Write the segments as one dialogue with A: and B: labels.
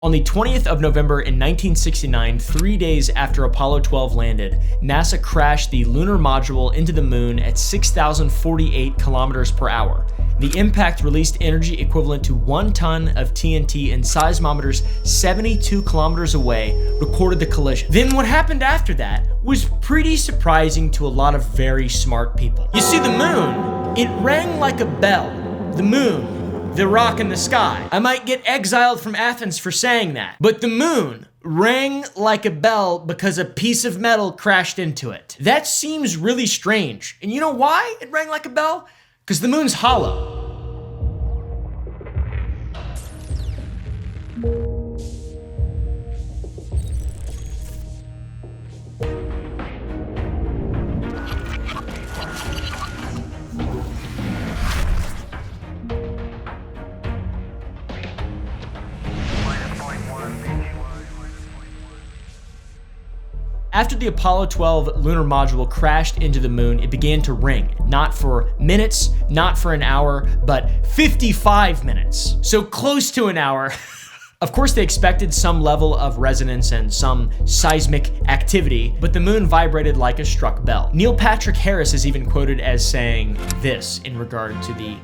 A: On the 20th of November in 1969, 3 days after Apollo 12 landed, NASA crashed the lunar module into the moon at 6,048 kilometers per hour. The impact released energy equivalent to 1 ton of TNT, and seismometers 72 kilometers away recorded the collision. Then what happened after that was pretty surprising to a lot of very smart people. You see, the moon, it rang like a bell. The moon, the rock in the sky. I might get exiled from Athens for saying that, but the moon rang like a bell because a piece of metal crashed into it. That seems really strange. And you know why it rang like a bell? Because the moon's hollow. After the Apollo 12 lunar module crashed into the moon, it began to ring, not for minutes, not for an hour, but 55 minutes. So close to an hour. Of course, they expected some level of resonance and some seismic activity, but the moon vibrated like a struck bell. Neil Patrick Harris is even quoted as saying this in regard to the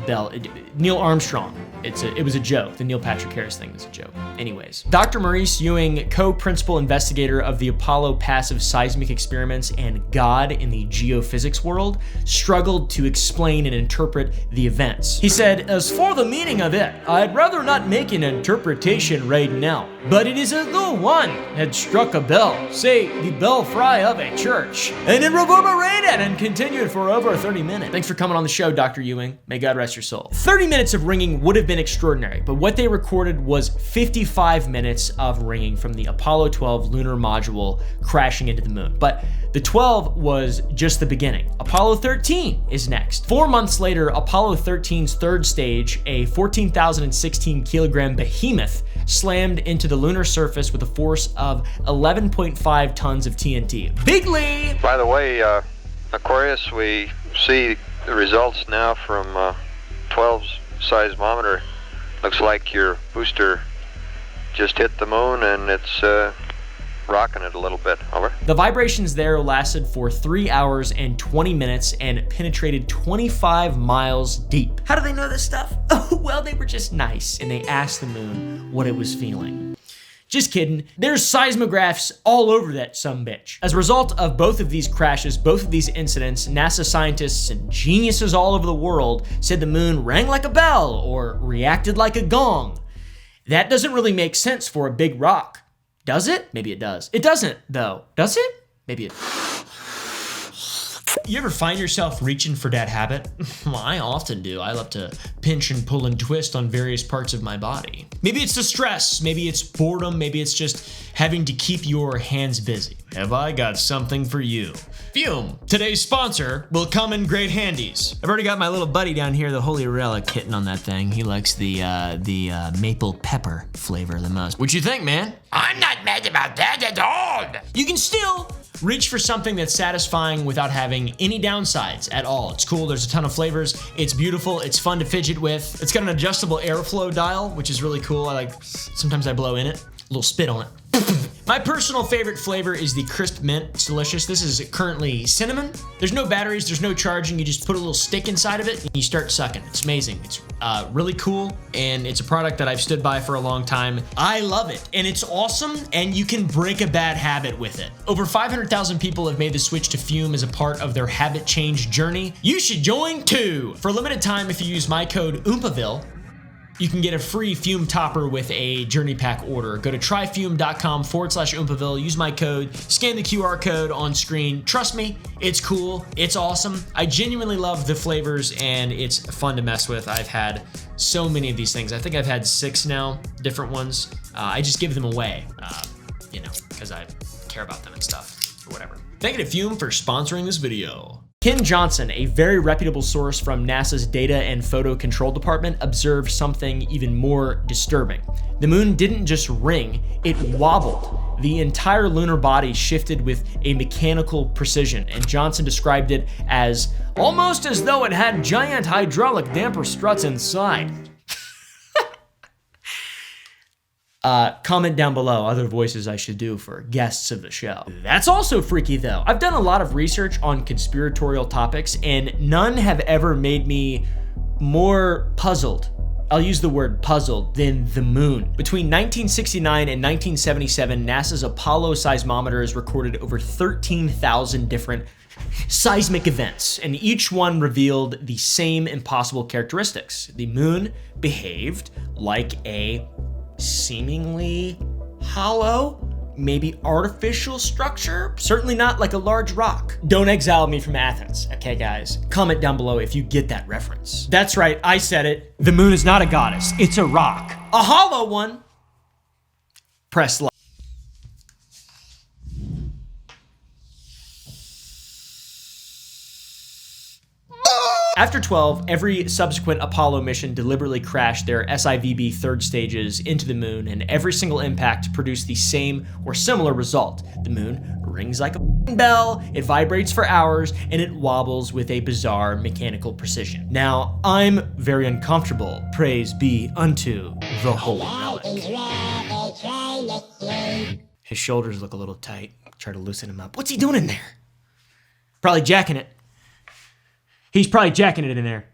A: bell. Neil Armstrong, it was a joke. The Neil Patrick Harris thing was a joke. Anyways, Dr. Maurice Ewing, co-principal investigator of the Apollo passive seismic experiments and God in the geophysics world, struggled to explain and interpret the events. He said, "As for the meaning of it, I'd rather not make an interpretation right now, but it is as though one had struck a bell, say the belfry of a church, and it reverberated and continued for over 30 minutes. Thanks for coming on the show, Dr. Ewing. May God rest your soul. 30 minutes of ringing would have been extraordinary, but what they recorded was 55 minutes of ringing from the Apollo 12 lunar module crashing into the moon. But the 12 was just the beginning. Apollo 13 is next. 4 months later, Apollo 13's third stage, a 14,016 kilogram behemoth, slammed into the lunar surface with a force of 11.5 tons of TNT. Bigly!
B: By the way, Aquarius, we see the results now from 12's seismometer. Looks like your booster just hit the moon and it's rocking it a little bit. Over.
A: The vibrations there lasted for 3 hours and 20 minutes and penetrated 25 miles deep. How do they know this stuff? Oh, well, they were just nice and they asked the moon what it was feeling. Just kidding. There's seismographs all over that sumbitch. As a result of both of these crashes, both of these incidents, NASA scientists and geniuses all over the world said the moon rang like a bell or reacted like a gong. That doesn't really make sense for a big rock. Does it? Maybe it does. It doesn't, though. Does it? Maybe it. You ever find yourself reaching for that habit? Well, I often do. I love to pinch and pull and twist on various parts of my body. Maybe it's the stress, maybe it's boredom, maybe it's just having to keep your hands busy. Have I got something for you? Fume, today's sponsor, will come in great handies. I've already got my little buddy down here, the Holy Relic, hitting on that thing. He likes the maple pepper flavor the most. What you think, man? I'm not mad about that at all. You can still reach for something that's satisfying without having any downsides at all. It's cool, there's a ton of flavors, it's beautiful, it's fun to fidget with. It's got an adjustable airflow dial, which is really cool. Sometimes I blow in it, a little spit on it. My personal favorite flavor is the crisp mint. It's delicious. This is currently cinnamon. There's no batteries, there's no charging. You just put a little stick inside of it and you start sucking. It's amazing. It's really cool, and it's a product that I've stood by for a long time. I love it, and it's awesome, and you can break a bad habit with it. Over 500,000 people have made the switch to Fume as a part of their habit change journey. You should join too. For a limited time, if you use my code Oompaville, you can get a free Fume topper with a journey pack order. Go to tryfume.com/Oompaville, use my code, scan the QR code on screen. Trust me, it's cool, it's awesome. I genuinely love the flavors and it's fun to mess with. I've had so many of these things. I think I've had 6 now, different ones. I just give them away, because I care about them and stuff, or whatever. Thank you to Fume for sponsoring this video. Ken Johnson, a very reputable source from NASA's Data and Photo Control Department, observed something even more disturbing. The moon didn't just ring, it wobbled. The entire lunar body shifted with a mechanical precision, and Johnson described it as almost as though it had giant hydraulic damper struts inside. Comment down below other voices I should do for guests of the show. That's also freaky though. I've done a lot of research on conspiratorial topics and none have ever made me more puzzled. I'll use the word puzzled than the moon. Between 1969 and 1977, NASA's Apollo seismometers recorded over 13,000 different seismic events, and each one revealed the same impossible characteristics. The moon behaved like a seemingly hollow, maybe artificial structure, certainly not like a large rock. Don't exile me from Athens, okay guys? Comment down below if you get that reference. That's right, I said it. The moon is not a goddess, it's a rock. A hollow one. Press like. After 12, every subsequent Apollo mission deliberately crashed their SIVB third stages into the moon, and every single impact produced the same or similar result. The moon rings like a bell, it vibrates for hours, and it wobbles with a bizarre mechanical precision. Now, I'm very uncomfortable, praise be unto the holy relic. His shoulders look a little tight. Try to loosen him up. What's he doing in there? Probably jacking it. He's probably jacking it in there.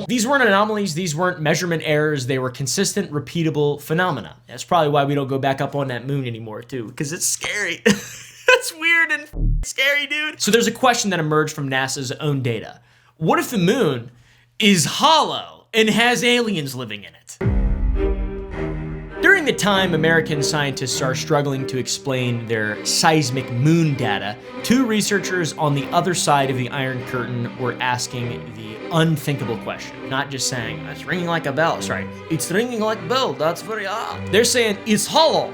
A: These weren't anomalies, these weren't measurement errors, they were consistent, repeatable phenomena. That's probably why we don't go back up on that moon anymore too, because it's scary. That's weird and scary, dude. So there's a question that emerged from NASA's own data. What if the moon is hollow and has aliens living in it? During the time American scientists are struggling to explain their seismic moon data, two researchers on the other side of the Iron Curtain were asking the unthinkable question. Not just saying, it's ringing like a bell. Sorry, it's ringing like a bell, that's very odd. They're saying, it's hollow.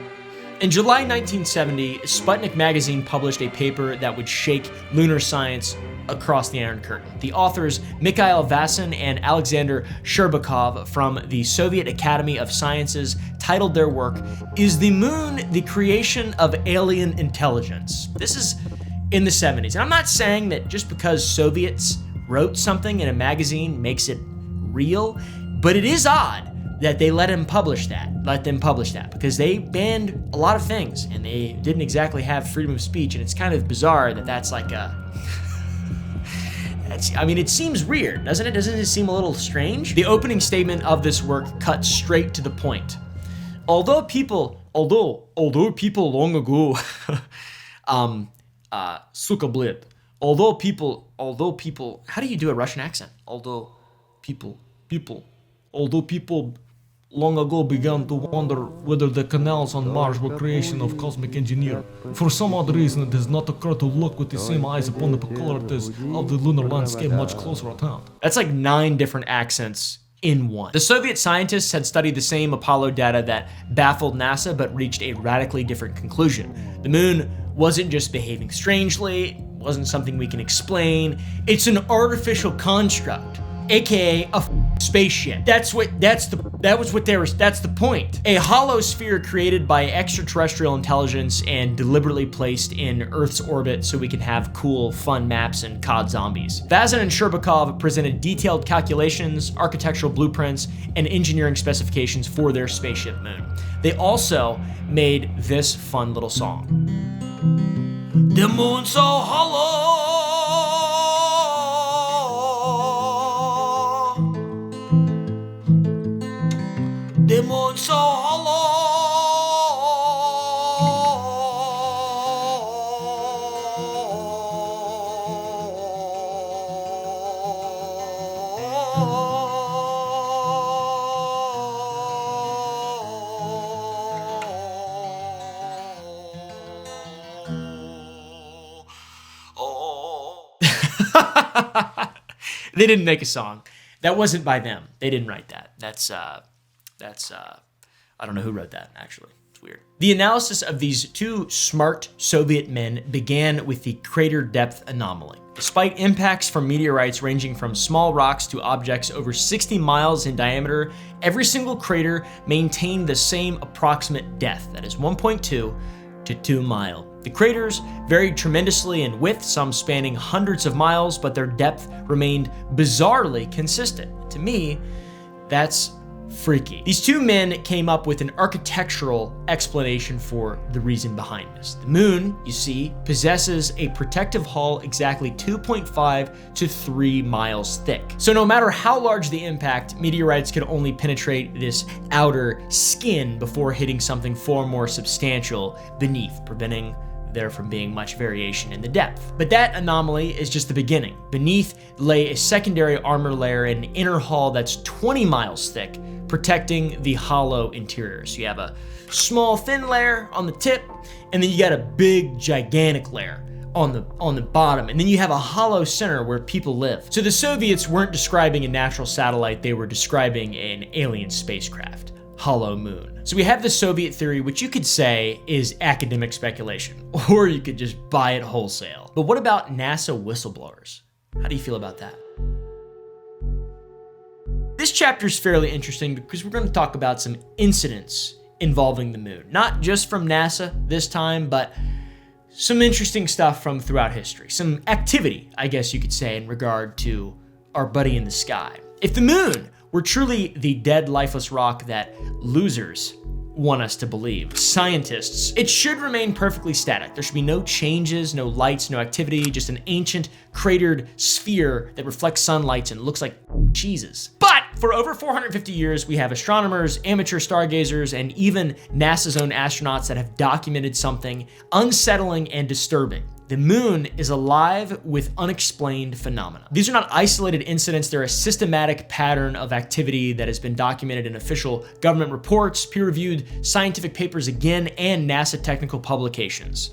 A: In July 1970, Sputnik magazine published a paper that would shake lunar science across the Iron Curtain. The authors Mikhail Vasin and Alexander Sherbakov from the Soviet Academy of Sciences titled their work, "Is the Moon the Creation of Alien Intelligence?" This is in the 70s. And I'm not saying that just because Soviets wrote something in a magazine makes it real, but it is odd that they let them publish that, because they banned a lot of things and they didn't exactly have freedom of speech, and it's kind of bizarre that that's like a I mean, it seems weird, doesn't it? Doesn't it seem a little strange? The opening statement of this work cuts straight to the point. Although people long ago, although people, how do you do a Russian accent? Although people long ago began to wonder whether the canals on Mars were creation of cosmic engineer. For some odd reason, it has not occurred to look with the same eyes upon the peculiarities of the lunar landscape much closer at hand. That's like 9 different accents in one. The Soviet scientists had studied the same Apollo data that baffled NASA, but reached a radically different conclusion. The moon wasn't just behaving strangely, wasn't something we can explain, it's an artificial construct, aka a spaceship. That's the point. A hollow sphere created by extraterrestrial intelligence and deliberately placed in Earth's orbit so we can have cool, fun maps and COD zombies. Vazin and Sherbakov presented detailed calculations, architectural blueprints, and engineering specifications for their spaceship moon. They also made this fun little song. The moon's so hollow, the moon's so hollow, They didn't make a song. That wasn't by them. They didn't write that. That's I don't know who wrote that, actually. It's weird. The analysis of these two smart Soviet men began with the crater depth anomaly. Despite impacts from meteorites ranging from small rocks to objects over 60 miles in diameter, every single crater maintained the same approximate depth, that is 1.2 to 2 miles. The craters varied tremendously in width, some spanning hundreds of miles, but their depth remained bizarrely consistent. To me, that's freaky. These two men came up with an architectural explanation for the reason behind this. The moon, you see, possesses a protective hull exactly 2.5 to 3 miles thick. So no matter how large the impact, meteorites could only penetrate this outer skin before hitting something far more substantial beneath, preventing there from being much variation in the depth. But that anomaly is just the beginning. Beneath lay a secondary armor layer and an inner hull that's 20 miles thick, protecting the hollow interior. So you have a small thin layer on the tip, and then you got a big gigantic layer on the bottom, and then you have a hollow center where people live. So the Soviets weren't describing a natural satellite, they were describing an alien spacecraft. Hollow moon. So we have the Soviet theory, which you could say is academic speculation, or you could just buy it wholesale. But what about NASA whistleblowers? How do you feel about that? This chapter is fairly interesting because we're going to talk about some incidents involving the moon. Not just from NASA this time, but some interesting stuff from throughout history. Some activity, I guess you could say, in regard to our buddy in the sky. If the moon were truly the dead, lifeless rock that losers want us to believe, scientists, it should remain perfectly static. There should be no changes, no lights, no activity, just an ancient cratered sphere that reflects sunlight and looks like cheeses. But for over 450 years, we have astronomers, amateur stargazers, and even NASA's own astronauts that have documented something unsettling and disturbing. The moon is alive with unexplained phenomena. These are not isolated incidents, they're a systematic pattern of activity that has been documented in official government reports, peer-reviewed scientific papers again, and NASA technical publications.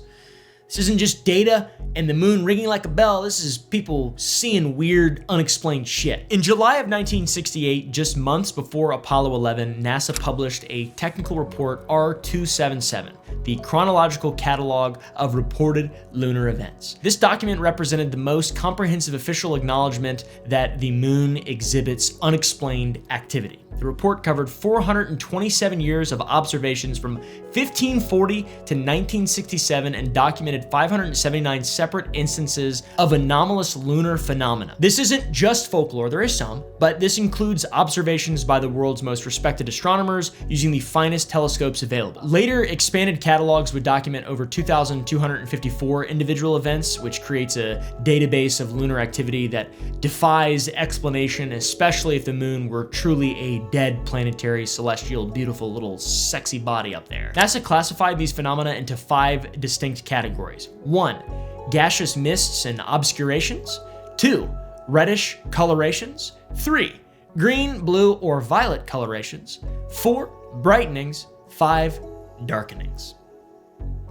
A: This isn't just data and the moon ringing like a bell, this is people seeing weird, unexplained shit. In July of 1968, just months before Apollo 11, NASA published a technical report R277, the chronological catalog of reported lunar events. This document represented the most comprehensive official acknowledgement that the moon exhibits unexplained activity. The report covered 427 years of observations from 1540 to 1967 and documented 579 separate instances of anomalous lunar phenomena. This isn't just folklore, there is some, but this includes observations by the world's most respected astronomers using the finest telescopes available. Later, expanded catalogs would document over 2,254 individual events, which creates a database of lunar activity that defies explanation, especially if the moon were truly a dead planetary, celestial, beautiful little sexy body up there. NASA classified these phenomena into 5 distinct categories. 1, gaseous mists and obscurations. 2, reddish colorations. 3, green, blue, or violet colorations. 4, brightenings. 5, darkenings.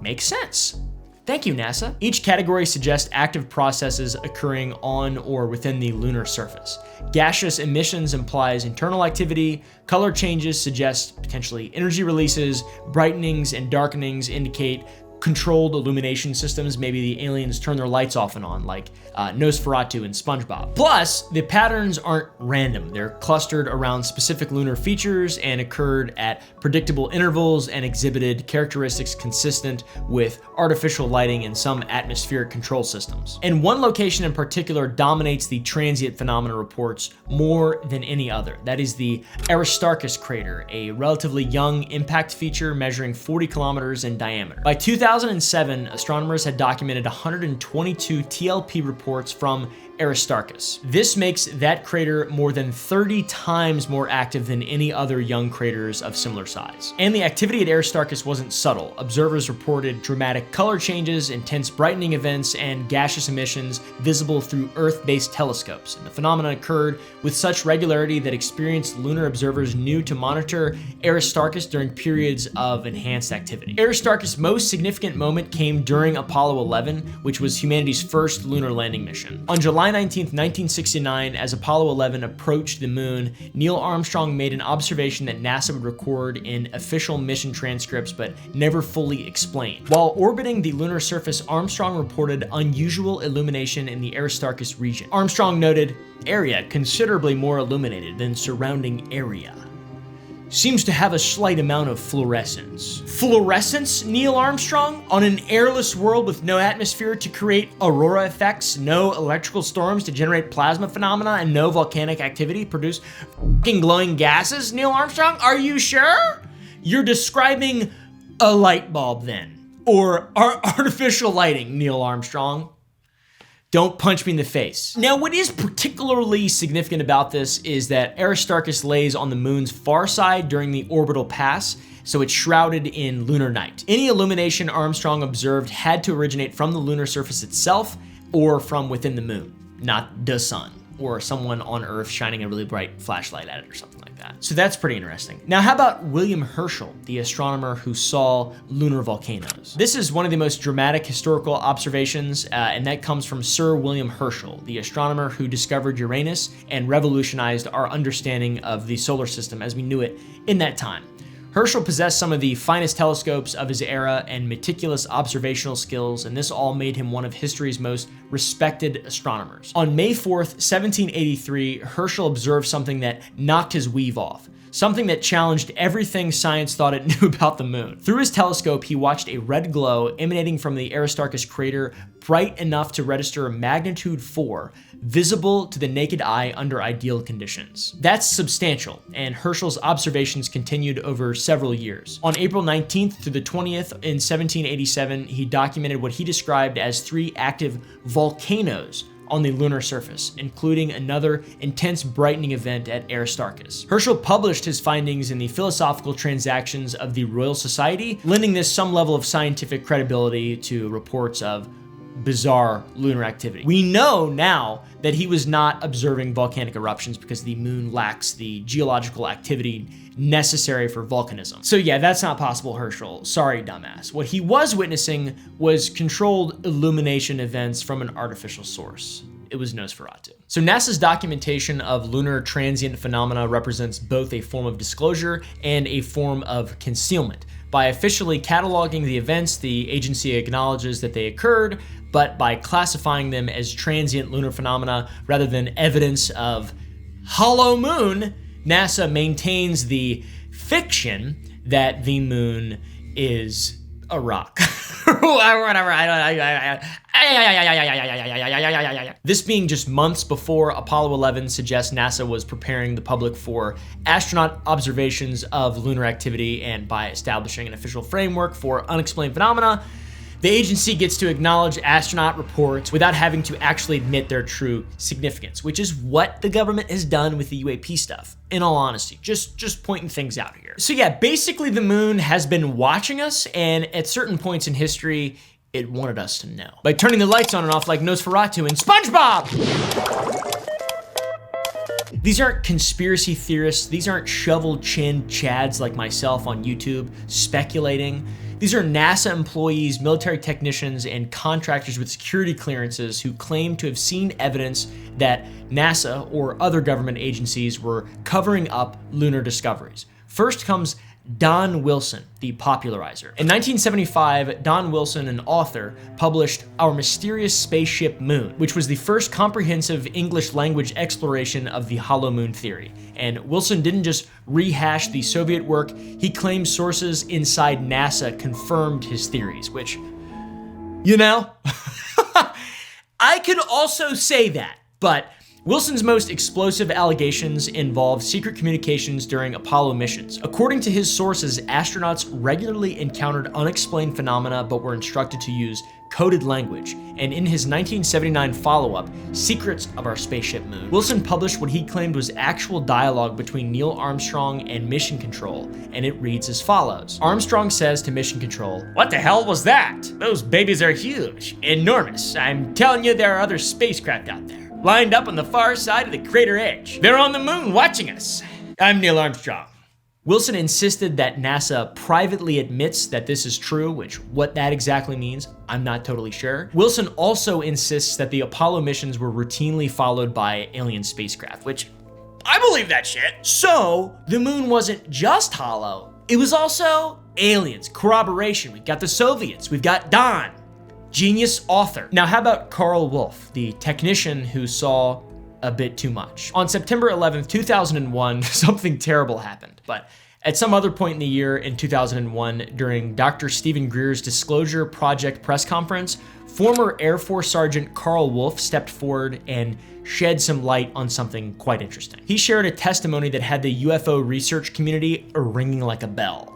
A: Makes sense. Thank you, NASA. Each category suggests active processes occurring on or within the lunar surface. Gaseous emissions implies internal activity, color changes suggest potentially energy releases, brightenings and darkenings indicate controlled illumination systems. Maybe the aliens turn their lights off and on, like Nosferatu and SpongeBob. Plus, the patterns aren't random. They're clustered around specific lunar features and occurred at predictable intervals and exhibited characteristics consistent with artificial lighting and some atmospheric control systems. And one location in particular dominates the transient phenomena reports more than any other. That is the Aristarchus crater, a relatively young impact feature measuring 40 kilometers in diameter. By 2007, astronomers had documented 122 TLP reports from Aristarchus. This makes that crater more than 30 times more active than any other young craters of similar size. And the activity at Aristarchus wasn't subtle. Observers reported dramatic color changes, intense brightening events, and gaseous emissions visible through Earth-based telescopes. And the phenomenon occurred with such regularity that experienced lunar observers knew to monitor Aristarchus during periods of enhanced activity. Aristarchus' most significant moment came during Apollo 11, which was humanity's first lunar landing mission. On July 19, 1969, as Apollo 11 approached the moon, Neil Armstrong made an observation that NASA would record in official mission transcripts but never fully explained. While orbiting the lunar surface, Armstrong reported unusual illumination in the Aristarchus region. Armstrong noted, "Area considerably more illuminated than surrounding area." seems to have a slight amount of fluorescence. Fluorescence, Neil Armstrong? On an airless world with no atmosphere to create aurora effects, no electrical storms to generate plasma phenomena, and no volcanic activity produce fucking glowing gases, Neil Armstrong? Are you sure? You're describing a light bulb then. Or artificial lighting, Neil Armstrong. Don't punch me in the face. Now, what is particularly significant about this is that Aristarchus lays on the moon's far side during the orbital pass, so it's shrouded in lunar night. Any illumination Armstrong observed had to originate from the lunar surface itself or from within the moon, not the sun, or someone on Earth shining a really bright flashlight at it or something like that. So that's pretty interesting. Now, how about William Herschel, the astronomer who saw lunar volcanoes? This is one of the most dramatic historical observations, and that comes from Sir William Herschel, the astronomer who discovered Uranus and revolutionized our understanding of the solar system as we knew it in that time. Herschel possessed some of the finest telescopes of his era and meticulous observational skills, and this all made him one of history's most respected astronomers. On May 4th, 1783, Herschel observed something that knocked his weave off, something that challenged everything science thought it knew about the moon. Through his telescope, he watched a red glow emanating from the Aristarchus crater, bright enough to register magnitude 4, visible to the naked eye under ideal conditions. That's substantial, and Herschel's observations continued over several years. On April 19th through the 20th in 1787, he documented what he described as 3 active volcanoes on the lunar surface, including another intense brightening event at Aristarchus. Herschel published his findings in the Philosophical Transactions of the Royal Society, lending this some level of scientific credibility to reports of bizarre lunar activity. We know now that he was not observing volcanic eruptions because the moon lacks the geological activity necessary for volcanism. So yeah, that's not possible, Herschel. Sorry, dumbass. What he was witnessing was controlled illumination events from an artificial source. It was Nosferatu. So NASA's documentation of lunar transient phenomena represents both a form of disclosure and a form of concealment. By officially cataloging the events, the agency acknowledges that they occurred, but by classifying them as transient lunar phenomena rather than evidence of hollow moon, NASA maintains the fiction that the moon is a rock. Whatever. This being just months before Apollo 11 suggests NASA was preparing the public for astronaut observations of lunar activity, and by establishing an official framework for unexplained phenomena, the agency gets to acknowledge astronaut reports without having to actually admit their true significance, which is what the government has done with the UAP stuff, in all honesty. Just pointing things out here. So yeah, basically the moon has been watching us, and at certain points in history, it wanted us to know. By turning the lights on and off like Nosferatu and SpongeBob! These aren't conspiracy theorists, these aren't shovel-chin chads like myself on YouTube speculating. These are NASA employees, military technicians, and contractors with security clearances who claim to have seen evidence that NASA or other government agencies were covering up lunar discoveries. First comes Don Wilson, the popularizer. In 1975, Don Wilson, an author, published Our Mysterious Spaceship Moon, which was the first comprehensive English language exploration of the hollow moon theory. And Wilson didn't just rehash the Soviet work, he claimed sources inside NASA confirmed his theories, which, you know, I could also say that, but Wilson's most explosive allegations involve secret communications during Apollo missions. According to his sources, astronauts regularly encountered unexplained phenomena but were instructed to use coded language. And in his 1979 follow-up, Secrets of Our Spaceship Moon, Wilson published what he claimed was actual dialogue between Neil Armstrong and Mission Control, and it reads as follows. Armstrong says to Mission Control, "What the hell was that? Those babies are huge, enormous. I'm telling you, there are other spacecraft out there, lined up on the far side of the crater edge. They're on the moon watching us. I'm Neil Armstrong." Wilson insisted that NASA privately admits that this is true, which what that exactly means, I'm not totally sure. Wilson also insists that the Apollo missions were routinely followed by alien spacecraft, which I believe that shit. So the moon wasn't just hollow, it was also aliens, corroboration. We've got the Soviets, we've got Don. Genius author. Now, how about Carl Wolf, the technician who saw a bit too much. On September 11th, 2001, something terrible happened. But at some other point in the year in 2001, during Dr. Stephen Greer's Disclosure Project press conference, former Air Force Sergeant Carl Wolf stepped forward and shed some light on something quite interesting. He shared a testimony that had the UFO research community ringing like a bell.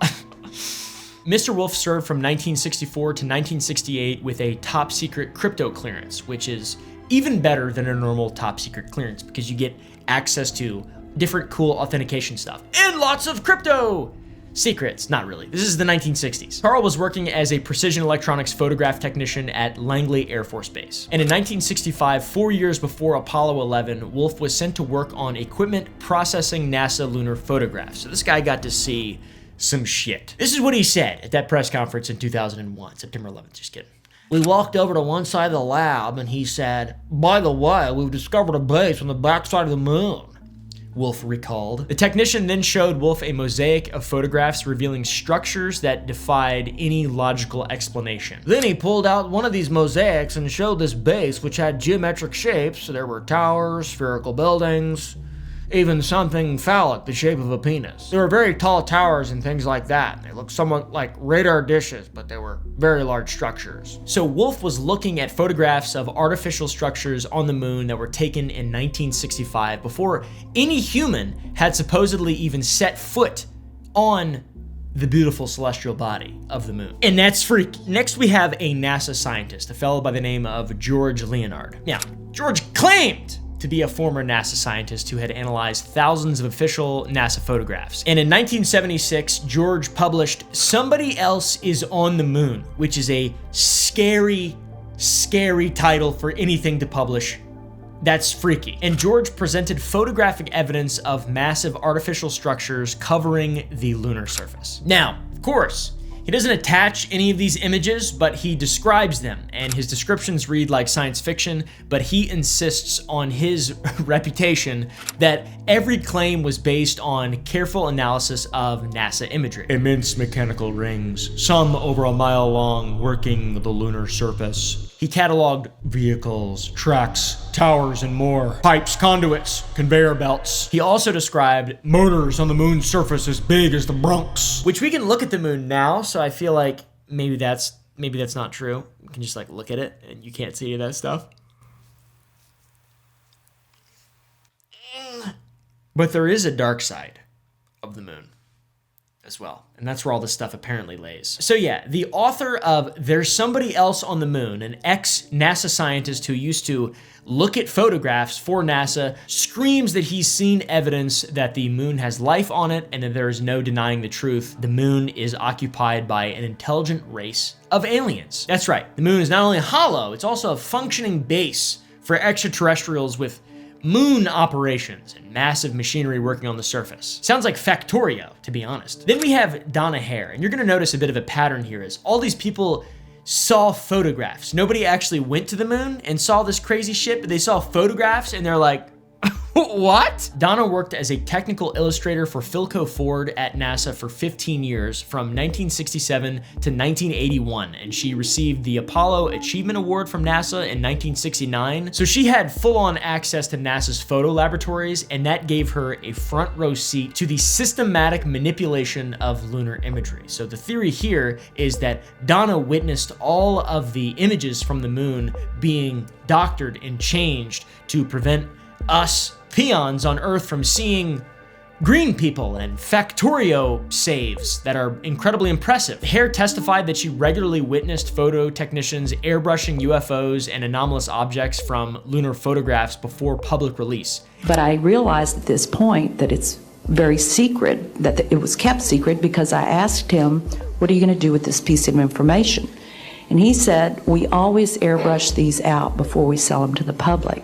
A: Mr. Wolf served from 1964 to 1968 with a top secret crypto clearance, which is even better than a normal top secret clearance because you get access to different cool authentication stuff and lots of crypto secrets. Not really. This is the 1960s. Carl was working as a precision electronics photograph technician at Langley Air Force Base. And in 1965, 4 years before Apollo 11, Wolf was sent to work on equipment processing NASA lunar photographs. So this guy got to see some shit. This is what he said at that press conference in 2001, September 11th. Just kidding. We walked over to one side of the lab and he said, "By the way, we've discovered a base on the backside of the moon," Wolf recalled. The technician then showed Wolf a mosaic of photographs revealing structures that defied any logical explanation. Then he pulled out one of these mosaics and showed this base which had geometric shapes. There were towers, spherical buildings, even something phallic, the shape of a penis. There were very tall towers and things like that. They looked somewhat like radar dishes, but they were very large structures. So Wolf was looking at photographs of artificial structures on the moon that were taken in 1965 before any human had supposedly even set foot on the beautiful celestial body of the moon. And that's freaky. Next, we have a NASA scientist, a fellow by the name of George Leonard. Now, George claimed to be a former NASA scientist who had analyzed thousands of official NASA photographs. And in 1976, George published Somebody Else is on the Moon, which is a scary, scary title for anything to publish. That's freaky. And George presented photographic evidence of massive artificial structures covering the lunar surface. Now, of course, he doesn't attach any of these images, but he describes them, and his descriptions read like science fiction, but he insists on his reputation that every claim was based on careful analysis of NASA imagery. Immense mechanical rings, some over a mile long, working the lunar surface. He cataloged vehicles, tracks, towers, and more. Pipes, conduits, conveyor belts. He also described motors on the moon's surface as big as the Bronx. Which we can look at the moon now, so I feel like maybe that's not true. You can just like look at it and you can't see any of that stuff. But there is a dark side of the moon as well. And that's where all this stuff apparently lays. So yeah, the author of There's Somebody Else on the Moon, an ex-NASA scientist who used to look at photographs for NASA, screams that he's seen evidence that the moon has life on it and that there is no denying the truth. The moon is occupied by an intelligent race of aliens. That's right, the moon is not only hollow, it's also a functioning base for extraterrestrials with moon operations and massive machinery working on the surface. Sounds like Factorio, to be honest. Then we have Donna Hare, and you're gonna notice a bit of a pattern here is all these people saw photographs. Nobody actually went to the moon and saw this crazy shit, but they saw photographs and they're like, what? Donna worked as a technical illustrator for Philco Ford at NASA for 15 years, from 1967 to 1981, and she received the Apollo Achievement Award from NASA in 1969. So she had full-on access to NASA's photo laboratories, and that gave her a front row seat to the systematic manipulation of lunar imagery. So the theory here is that Donna witnessed all of the images from the moon being doctored and changed to prevent us peons on Earth from seeing green people and Factorio saves that are incredibly impressive. Hare testified that she regularly witnessed photo technicians airbrushing UFOs and anomalous objects from lunar photographs before public release.
C: But I realized at this point that it's very secret, that it was kept secret, because I asked him, what are you going to do with this piece of information? And he said, we always airbrush these out before we sell them to the public.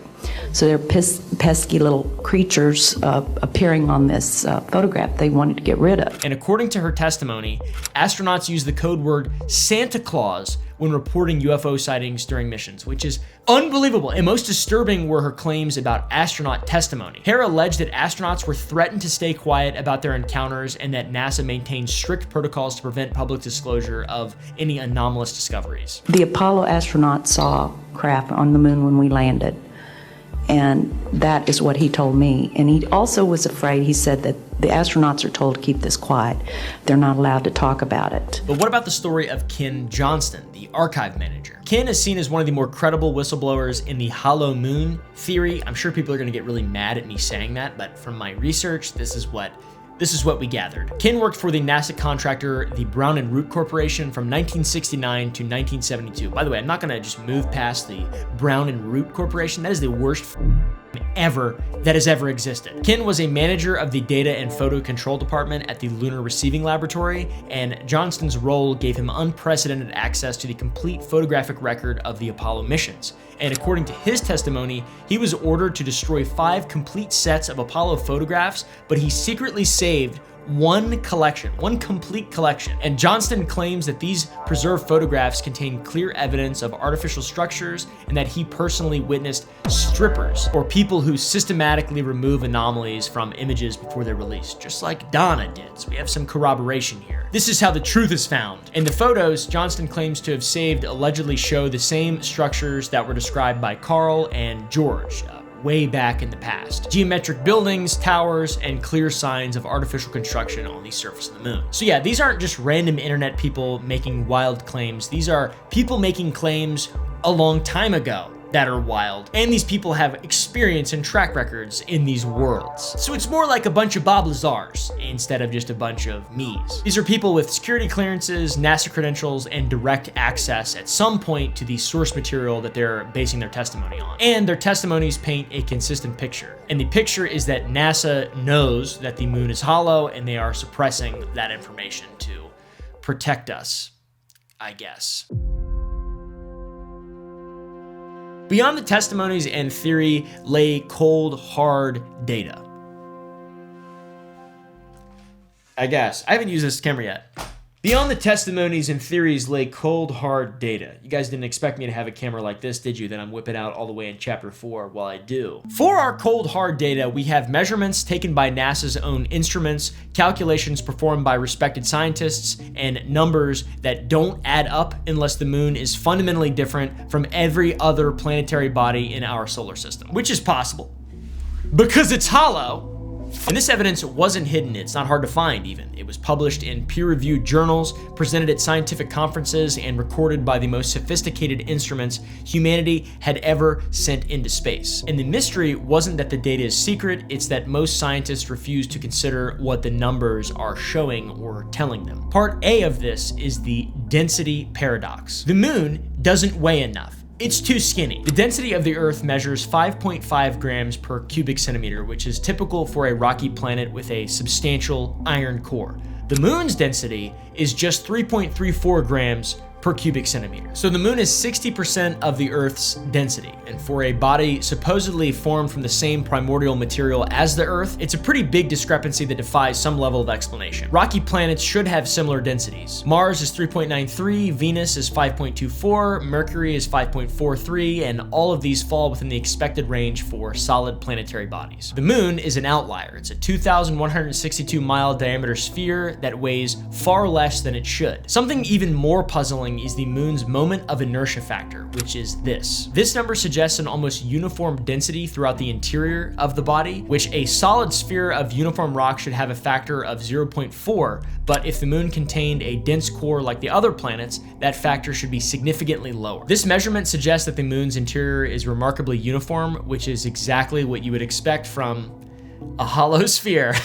C: So they're pesky little creatures appearing on this photograph they wanted to get rid of.
A: And according to her testimony, astronauts use the code word Santa Claus when reporting UFO sightings during missions, which is unbelievable. And most disturbing were her claims about astronaut testimony. Hare alleged that astronauts were threatened to stay quiet about their encounters and that NASA maintained strict protocols to prevent public disclosure of any anomalous discoveries.
C: The Apollo astronauts saw craft on the moon when we landed. And that is what he told me. And he also was afraid, he said that the astronauts are told to keep this quiet. They're not allowed to talk about it.
A: But what about the story of Ken Johnston, the archive manager? Ken is seen as one of the more credible whistleblowers in the hollow moon theory. I'm sure people are gonna get really mad at me saying that, but from my research, this is what we gathered. Ken worked for the NASA contractor, the Brown and Root Corporation, from 1969 to 1972. By the way, I'm not gonna just move past the Brown and Root Corporation. That is the worst ever that has ever existed. Ken was a manager of the Data and Photo Control Department at the Lunar Receiving Laboratory, and Johnston's role gave him unprecedented access to the complete photographic record of the Apollo missions. And according to his testimony, he was ordered to destroy 5 complete sets of Apollo photographs, but he secretly saved one complete collection. And Johnston claims that these preserved photographs contain clear evidence of artificial structures and that he personally witnessed strippers, or people who systematically remove anomalies from images before they're released, just like Donna did. So we have some corroboration here. This is how the truth is found. In the photos Johnston claims to have saved allegedly show the same structures that were described by Carl and George way back in the past. Geometric buildings, towers, and clear signs of artificial construction on the surface of the moon. So yeah, these aren't just random internet people making wild claims. These are people making claims a long time ago that are wild. And these people have experience and track records in these worlds. So it's more like a bunch of Bob Lazars instead of just a bunch of me's. These are people with security clearances, NASA credentials, and direct access at some point to the source material that they're basing their testimony on. And their testimonies paint a consistent picture. And the picture is that NASA knows that the moon is hollow and they are suppressing that information to protect us, I guess. Beyond the testimonies and theory lay cold, hard data. I guess. I haven't used this camera yet. Beyond the testimonies and theories lay cold, hard data. You guys didn't expect me to have a camera like this, did you? That I'm whipping out all the way in chapter 4. Well, I do. For our cold, hard data, we have measurements taken by NASA's own instruments, calculations performed by respected scientists, and numbers that don't add up unless the moon is fundamentally different from every other planetary body in our solar system, which is possible because it's hollow. And this evidence wasn't hidden. It's not hard to find even. It was published in peer-reviewed journals, presented at scientific conferences, and recorded by the most sophisticated instruments humanity had ever sent into space. And the mystery wasn't that the data is secret, it's that most scientists refuse to consider what the numbers are showing or telling them. Part A of this is the density paradox. The moon doesn't weigh enough. It's too skinny. The density of the Earth measures 5.5 grams per cubic centimeter, which is typical for a rocky planet with a substantial iron core. The moon's density is just 3.34 grams per cubic centimeter. So the moon is 60% of the Earth's density. And for a body supposedly formed from the same primordial material as the Earth, it's a pretty big discrepancy that defies some level of explanation. Rocky planets should have similar densities. Mars is 3.93, Venus is 5.24, Mercury is 5.43, and all of these fall within the expected range for solid planetary bodies. The moon is an outlier. It's a 2,162 mile diameter sphere that weighs far less than it should. Something even more puzzling is the moon's moment of inertia factor, which is this. This number suggests an almost uniform density throughout the interior of the body, which a solid sphere of uniform rock should have a factor of 0.4, but if the moon contained a dense core like the other planets, that factor should be significantly lower. This measurement suggests that the moon's interior is remarkably uniform, which is exactly what you would expect from a hollow sphere.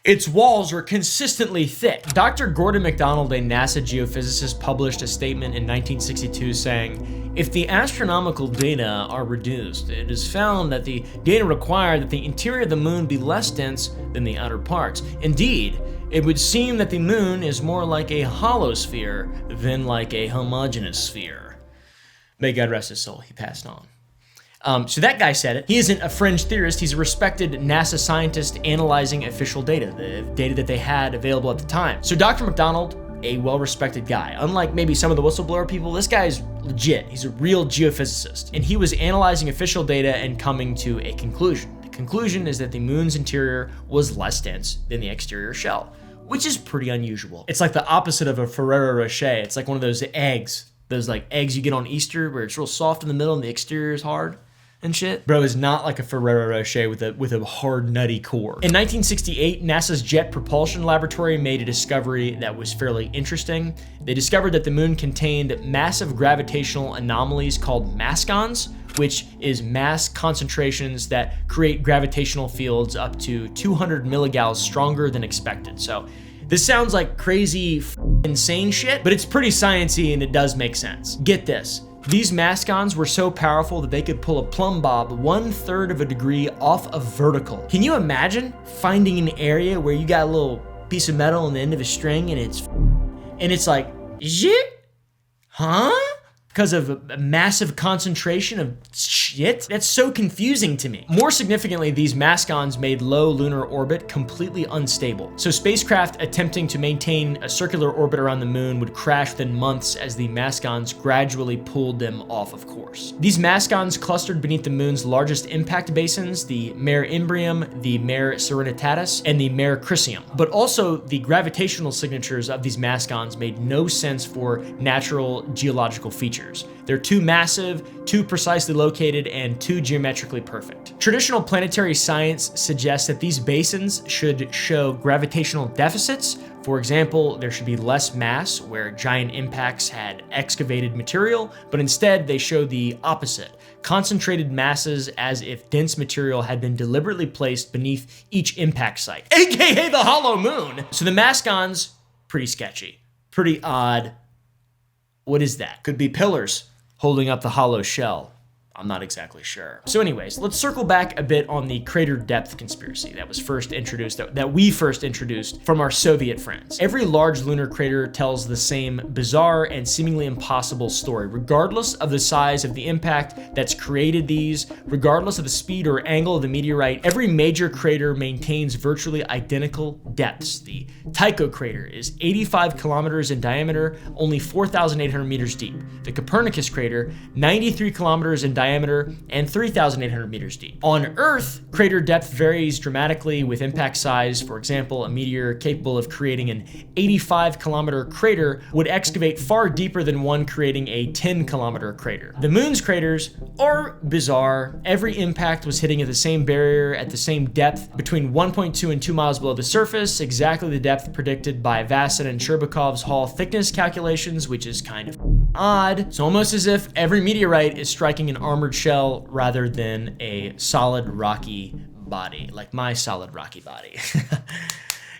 A: Its walls are consistently thick. Dr. Gordon MacDonald, a NASA geophysicist, published a statement in 1962 saying, "If the astronomical data are reduced, it is found that the data require that the interior of the moon be less dense than the outer parts. Indeed, it would seem that the moon is more like a hollow sphere than like a homogeneous sphere." May God rest his soul, he passed on. So that guy said it. He isn't a fringe theorist. He's a respected NASA scientist analyzing official data, the data that they had available at the time. So Dr. MacDonald, a well-respected guy. Unlike maybe some of the whistleblower people, this guy's legit. He's a real geophysicist. And he was analyzing official data and coming to a conclusion. The conclusion is that the moon's interior was less dense than the exterior shell, which is pretty unusual. It's like the opposite of a Ferrero Rocher. It's like one of those eggs Those like eggs you get on Easter where it's real soft in the middle and the exterior is hard and shit. Bro, is not like a Ferrero Rocher with a hard, nutty core. In 1968, NASA's Jet Propulsion Laboratory made a discovery that was fairly interesting. They discovered that the moon contained massive gravitational anomalies called mascons, which is mass concentrations that create gravitational fields up to 200 milligauss stronger than expected. So this sounds like crazy, insane shit, but it's pretty sciencey and it does make sense. Get this. These mascons were so powerful that they could pull a plumb bob 1/3 of a degree off a vertical. Can you imagine finding an area where you got a little piece of metal on the end of a string and it's like, zit? Huh? Because of a massive concentration of shit? That's so confusing to me. More significantly, these mascons made low lunar orbit completely unstable. So spacecraft attempting to maintain a circular orbit around the moon would crash within months as the mascons gradually pulled them off of course. These mascons clustered beneath the moon's largest impact basins, the Mare Imbrium, the Mare Serenitatis, and the Mare Crisium. But also, the gravitational signatures of these mascons made no sense for natural geological features. They're too massive, too precisely located, and too geometrically perfect. Traditional planetary science suggests that these basins should show gravitational deficits. For example, there should be less mass where giant impacts had excavated material, but instead they show the opposite. Concentrated masses as if dense material had been deliberately placed beneath each impact site, aka the hollow moon. So the mascons, pretty sketchy, pretty odd. What is that? Could be pillars holding up the hollow shell. I'm not exactly sure. So anyways, let's circle back a bit on the crater depth conspiracy that was first introduced, that we first introduced from our Soviet friends. Every large lunar crater tells the same bizarre and seemingly impossible story, regardless of the size of the impact that's created these, regardless of the speed or angle of the meteorite. Every major crater maintains virtually identical depths. The Tycho crater is 85 kilometers in diameter, only 4,800 meters deep. The Copernicus crater, 93 kilometers in diameter, and 3,800 meters deep. On Earth, crater depth varies dramatically with impact size. For example, a meteor capable of creating an 85-kilometer crater would excavate far deeper than one creating a 10-kilometer crater. The moon's craters are bizarre. Every impact was hitting at the same barrier at the same depth, between 1.2 and 2 miles below the surface, exactly the depth predicted by Vassin and Sherbakov's Hall thickness calculations, which is kind of odd. It's almost as if every meteorite is striking an armored shell rather than a solid rocky body, like my solid rocky body.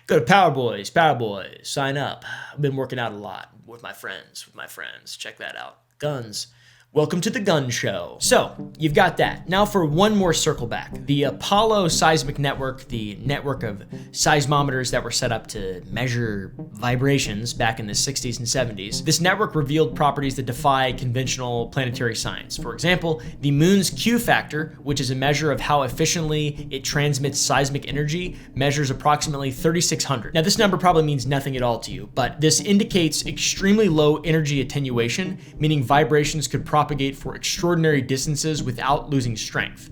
A: Go to Power Boys, sign up. I've been working out a lot with my friends. Check that out. Guns. Welcome to the gun show. So, you've got that. Now for one more circle back. The Apollo Seismic Network, the network of seismometers that were set up to measure vibrations back in the 60s and 70s, this network revealed properties that defy conventional planetary science. For example, the moon's Q factor, which is a measure of how efficiently it transmits seismic energy, measures approximately 3,600. Now this number probably means nothing at all to you, but this indicates extremely low energy attenuation, meaning vibrations could propagate for extraordinary distances without losing strength.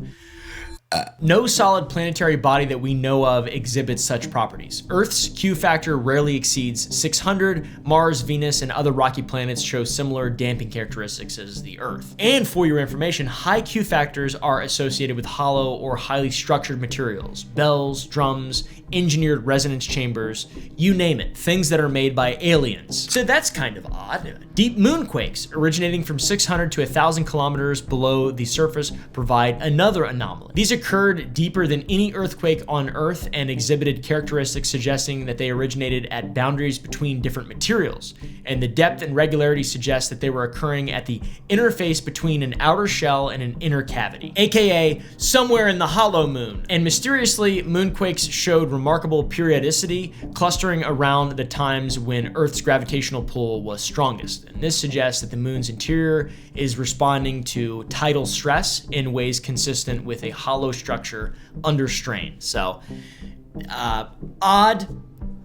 A: No solid planetary body that we know of exhibits such properties. Earth's Q factor rarely exceeds 600. Mars, Venus, and other rocky planets show similar damping characteristics as the Earth. And for your information, high Q factors are associated with hollow or highly structured materials, bells, drums, engineered resonance chambers, you name it, things that are made by aliens. So that's kind of odd. Deep moonquakes originating from 600 to 1,000 kilometers below the surface provide another anomaly. These occurred deeper than any earthquake on Earth and exhibited characteristics suggesting that they originated at boundaries between different materials. And the depth and regularity suggest that they were occurring at the interface between an outer shell and an inner cavity, aka somewhere in the hollow moon. And mysteriously, moonquakes showed remarkable periodicity, clustering around the times when Earth's gravitational pull was strongest. And this suggests that the moon's interior is responding to tidal stress in ways consistent with a hollow structure under strain. So, odd,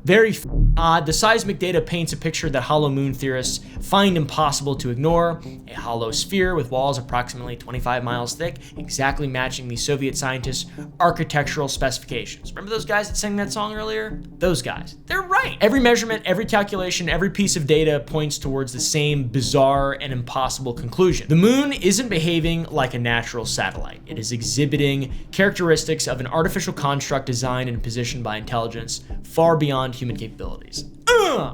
A: Very odd. The seismic data paints a picture that hollow moon theorists find impossible to ignore. A hollow sphere with walls approximately 25 miles thick, exactly matching the Soviet scientists' architectural specifications. Remember those guys that sang that song earlier? Those guys. They're right. Every measurement, every calculation, every piece of data points towards the same bizarre and impossible conclusion. The moon isn't behaving like a natural satellite. It is exhibiting characteristics of an artificial construct designed and positioned by intelligence far beyond human capabilities.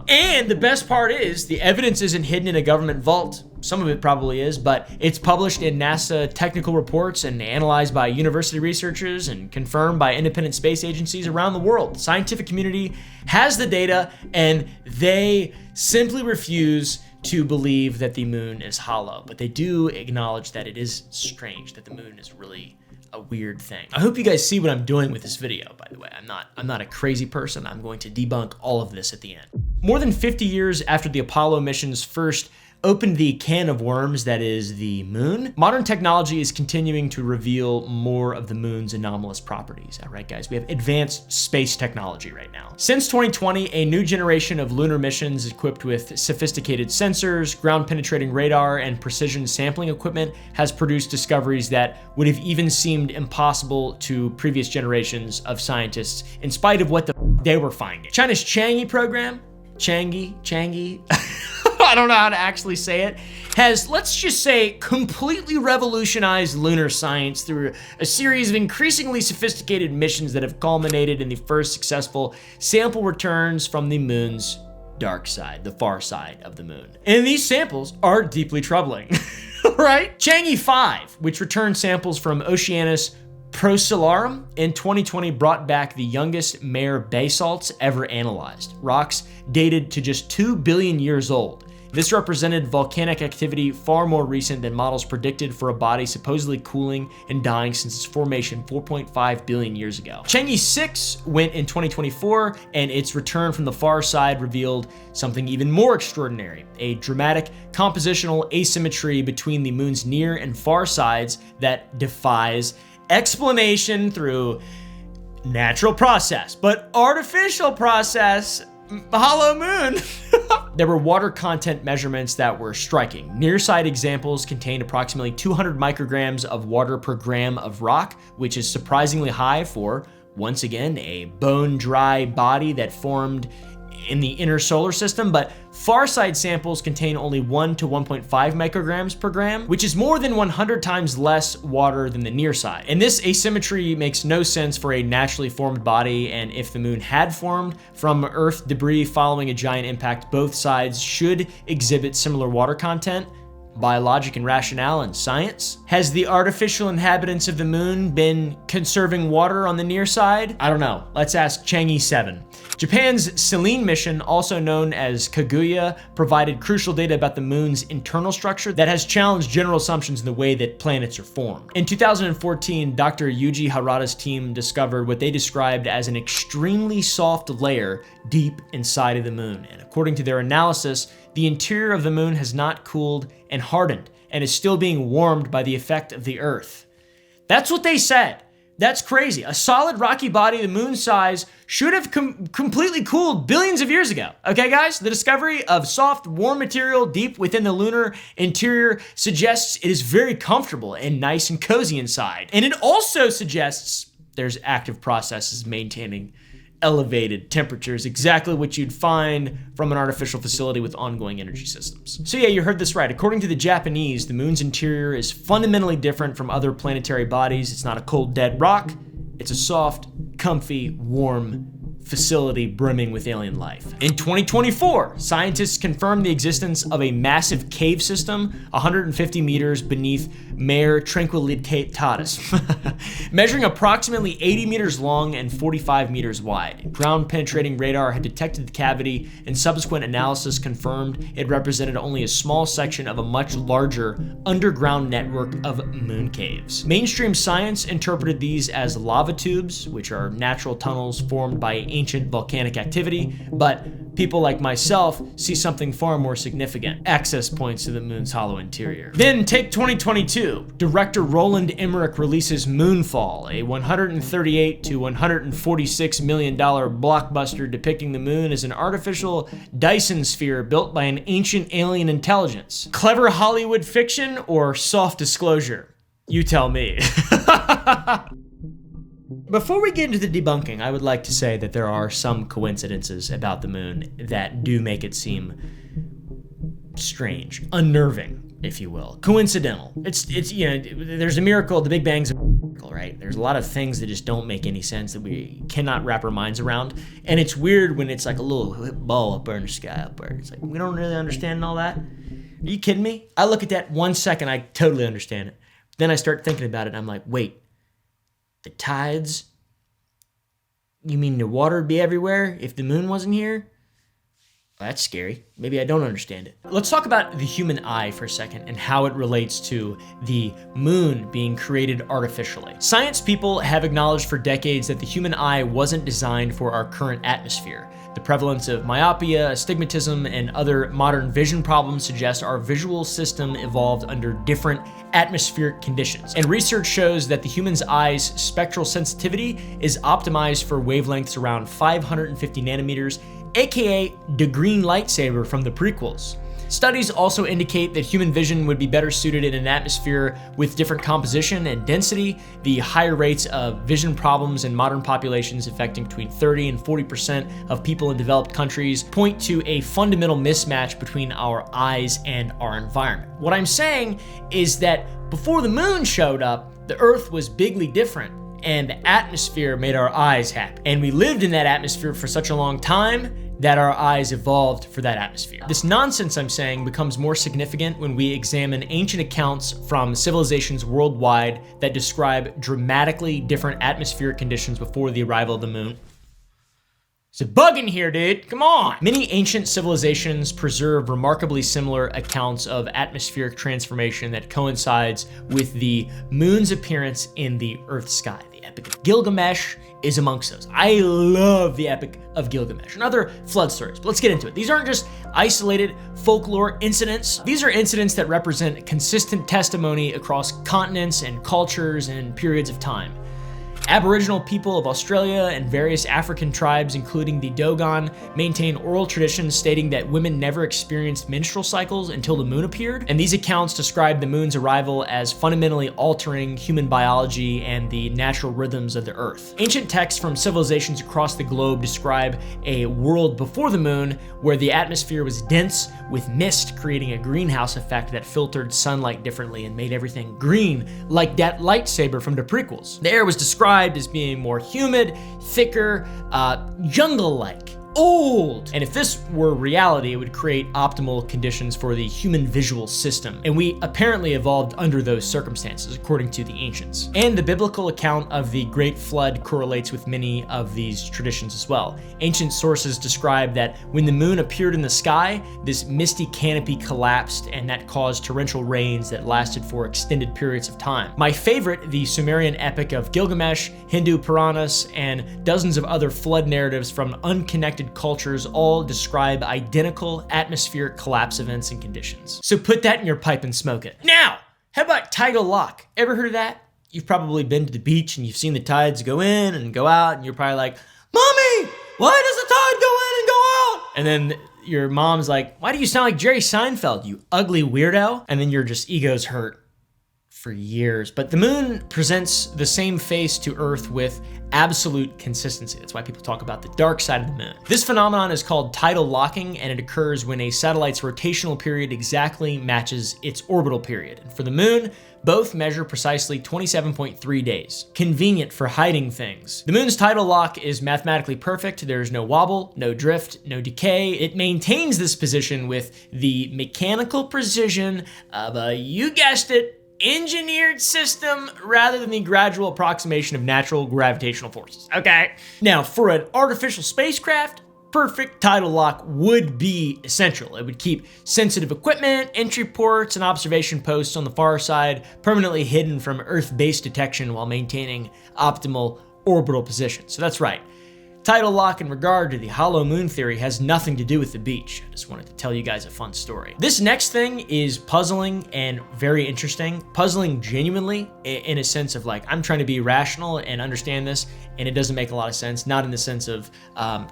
A: And the best part is, the evidence isn't hidden in a government vault. Some of it probably is, but it's published in NASA technical reports and analyzed by university researchers and confirmed by independent space agencies around the world. The scientific community has the data, and they simply refuse to believe that the moon is hollow. But they do acknowledge that it is strange, that the moon is really a weird thing. I hope you guys see what I'm doing with this video, by the way. I'm not a crazy person. I'm going to debunk all of this at the end. More than 50 years after the Apollo missions first opened the can of worms that is the moon, modern technology is continuing to reveal more of the moon's anomalous properties. All right, guys, we have advanced space technology right now. Since 2020, a new generation of lunar missions equipped with sophisticated sensors, ground-penetrating radar, and precision sampling equipment has produced discoveries that would have even seemed impossible to previous generations of scientists, in spite of what they were finding. China's Chang'e program, Chang'e, I don't know how to actually say it, has, let's just say, completely revolutionized lunar science through a series of increasingly sophisticated missions that have culminated in the first successful sample returns from the moon's dark side, the far side of the moon. And these samples are deeply troubling, right? Chang'e 5, which returned samples from Oceanus Procellarum in 2020, brought back the youngest mare basalts ever analyzed, rocks dated to just 2 billion years old. This represented volcanic activity far more recent than models predicted for a body supposedly cooling and dying since its formation 4.5 billion years ago. Chang'e 6 went in 2024, and its return from the far side revealed something even more extraordinary, a dramatic compositional asymmetry between the moon's near and far sides that defies explanation through natural process, but artificial process, hollow moon. There were water content measurements that were striking. Near-side examples contained approximately 200 micrograms of water per gram of rock, which is surprisingly high for, once again, a bone-dry body that formed in the inner solar system, but far-side samples contain only 1 to 1.5 micrograms per gram, which is more than 100 times less water than the near side. And this asymmetry makes no sense for a naturally formed body, and if the moon had formed from Earth debris following a giant impact, both sides should exhibit similar water content. Biologic and rationale and science? Has the artificial inhabitants of the moon been conserving water on the near side? I don't know. Let's ask Chang'e 7. Japan's Selene mission, also known as Kaguya, provided crucial data about the moon's internal structure that has challenged general assumptions in the way that planets are formed. In 2014, Dr. Yuji Harada's team discovered what they described as an extremely soft layer deep inside of the moon. And according to their analysis, the interior of the moon has not cooled and hardened and is still being warmed by the effect of the Earth. That's what they said. That's crazy. A solid rocky body the moon size should have completely cooled billions of years ago. Okay, guys? The discovery of soft, warm material deep within the lunar interior suggests it is very comfortable and nice and cozy inside. And it also suggests there's active processes maintaining elevated temperatures, exactly what you'd find from an artificial facility with ongoing energy systems. So yeah, you heard this right. According to the Japanese, the moon's interior is fundamentally different from other planetary bodies. It's not a cold, dead rock. It's a soft, comfy, warm facility brimming with alien life. In 2024, scientists confirmed the existence of a massive cave system 150 meters beneath Mare Tranquillitatis, measuring approximately 80 meters long and 45 meters wide. Ground-penetrating radar had detected the cavity, and subsequent analysis confirmed it represented only a small section of a much larger underground network of moon caves. Mainstream science interpreted these as lava tubes, which are natural tunnels formed by ancient volcanic activity, but People like myself see something far more significant: access points to the moon's hollow interior. Then take 2022. Director Roland Emmerich releases Moonfall, a $138 to $146 million blockbuster depicting the moon as an artificial Dyson sphere built by an ancient alien intelligence. Clever Hollywood fiction or soft disclosure? You tell me. Before we get into the debunking, I would like to say that there are some coincidences about the moon that do make it seem strange, unnerving, if you will, coincidental. It's there's a miracle. The Big Bang's a miracle, right? There's a lot of things that just don't make any sense that we cannot wrap our minds around, and it's weird when it's like a little ball up there in the sky up there. It's like we don't really understand all that. Are you kidding me? I look at that 1 second, I totally understand it. Then I start thinking about it, and I'm like, wait. The tides? You mean the water would be everywhere if the moon wasn't here? Well, that's scary. Maybe I don't understand it. Let's talk about the human eye for a second and how it relates to the moon being created artificially. Science people have acknowledged for decades that the human eye wasn't designed for our current atmosphere. The prevalence of myopia, astigmatism, and other modern vision problems suggest our visual system evolved under different atmospheric conditions. And research shows that the human's eye's spectral sensitivity is optimized for wavelengths around 550 nanometers, aka the green lightsaber from the prequels. Studies also indicate that human vision would be better suited in an atmosphere with different composition and density. The higher rates of vision problems in modern populations, affecting between 30 and 40% of people in developed countries, point to a fundamental mismatch between our eyes and our environment. What I'm saying is that before the moon showed up, the Earth was bigly different, and the atmosphere made our eyes happy. And we lived in that atmosphere for such a long time that our eyes evolved for that atmosphere. This nonsense I'm saying becomes more significant when we examine ancient accounts from civilizations worldwide that describe dramatically different atmospheric conditions before the arrival of the moon. It's a bug in here, dude. Come on. Many ancient civilizations preserve remarkably similar accounts of atmospheric transformation that coincides with the moon's appearance in the Earth's sky. The Epic of Gilgamesh is amongst those. I love the Epic of Gilgamesh and other flood stories, but let's get into it. These aren't just isolated folklore incidents. These are incidents that represent consistent testimony across continents and cultures and periods of time. Aboriginal people of Australia and various African tribes, including the Dogon, maintain oral traditions stating that women never experienced menstrual cycles until the moon appeared, and these accounts describe the moon's arrival as fundamentally altering human biology and the natural rhythms of the Earth. Ancient texts from civilizations across the globe describe a world before the moon where the atmosphere was dense with mist, creating a greenhouse effect that filtered sunlight differently and made everything green, like that lightsaber from the prequels. The air was described as being more humid, thicker, jungle-like, old. And if this were reality, it would create optimal conditions for the human visual system. And we apparently evolved under those circumstances, according to the ancients. And the biblical account of the Great Flood correlates with many of these traditions as well. Ancient sources describe that when the moon appeared in the sky, this misty canopy collapsed, and that caused torrential rains that lasted for extended periods of time. My favorite, the Sumerian Epic of Gilgamesh, Hindu Puranas, and dozens of other flood narratives from unconnected cultures all describe identical atmospheric collapse events and conditions. So put that in your pipe and smoke it. Now, how about tidal lock? Ever heard of that? You've probably been to the beach and you've seen the tides go in and go out, and you're probably like, Mommy, why does the tide go in and go out? And then your mom's like, why do you sound like Jerry Seinfeld, you ugly weirdo? And then your just ego's hurt for years. But the moon presents the same face to Earth with absolute consistency. That's why people talk about the dark side of the moon. This phenomenon is called tidal locking, and it occurs when a satellite's rotational period exactly matches its orbital period. And for the moon, both measure precisely 27.3 days. Convenient for hiding things. The moon's tidal lock is mathematically perfect. There's no wobble, no drift, no decay. It maintains this position with the mechanical precision of a, you guessed it, engineered system rather than the gradual approximation of natural gravitational forces. Okay. Now, for an artificial spacecraft, perfect tidal lock would be essential. It would keep sensitive equipment, entry ports, and observation posts on the far side permanently hidden from Earth-based detection while maintaining optimal orbital position. So that's right. Title lock in regard to the hollow moon theory has nothing to do with the beach. I just wanted to tell you guys a fun story. This next thing is puzzling and very interesting. Puzzling genuinely in a sense of like, I'm trying to be rational and understand this, and it doesn't make a lot of sense. Not in the sense of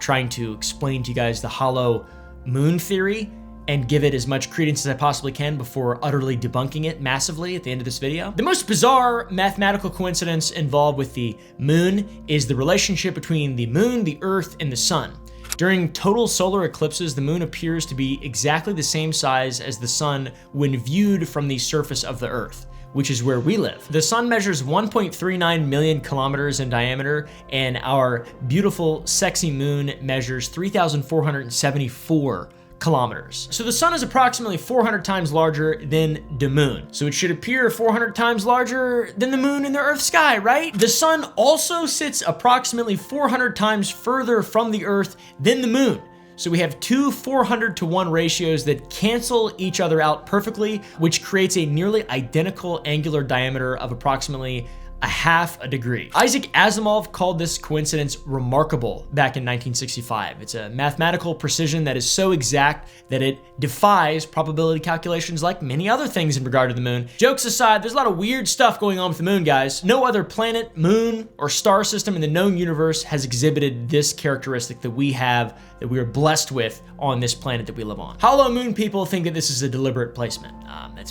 A: trying to explain to you guys the hollow moon theory and give it as much credence as I possibly can before utterly debunking it massively at the end of this video. The most bizarre mathematical coincidence involved with the moon is the relationship between the moon, the earth, and the sun. During total solar eclipses, the moon appears to be exactly the same size as the sun when viewed from the surface of the earth, which is where we live. The sun measures 1.39 million kilometers in diameter, and our beautiful, sexy moon measures 3,474 kilometers. So the sun is approximately 400 times larger than the moon. So it should appear 400 times larger than the moon in the Earth's sky, right? The sun also sits approximately 400 times further from the Earth than the moon. So we have two 400-to-1 ratios that cancel each other out perfectly, which creates a nearly identical angular diameter of approximately a half a degree. Isaac Asimov called this coincidence remarkable back in 1965. It's a mathematical precision that is so exact that it defies probability calculations like many other things in regard to the moon. Jokes aside, there's a lot of weird stuff going on with the moon, guys. No other planet, moon, or star system in the known universe has exhibited this characteristic that we have, that we are blessed with on this planet that we live on. Hollow moon people think that this is a deliberate placement.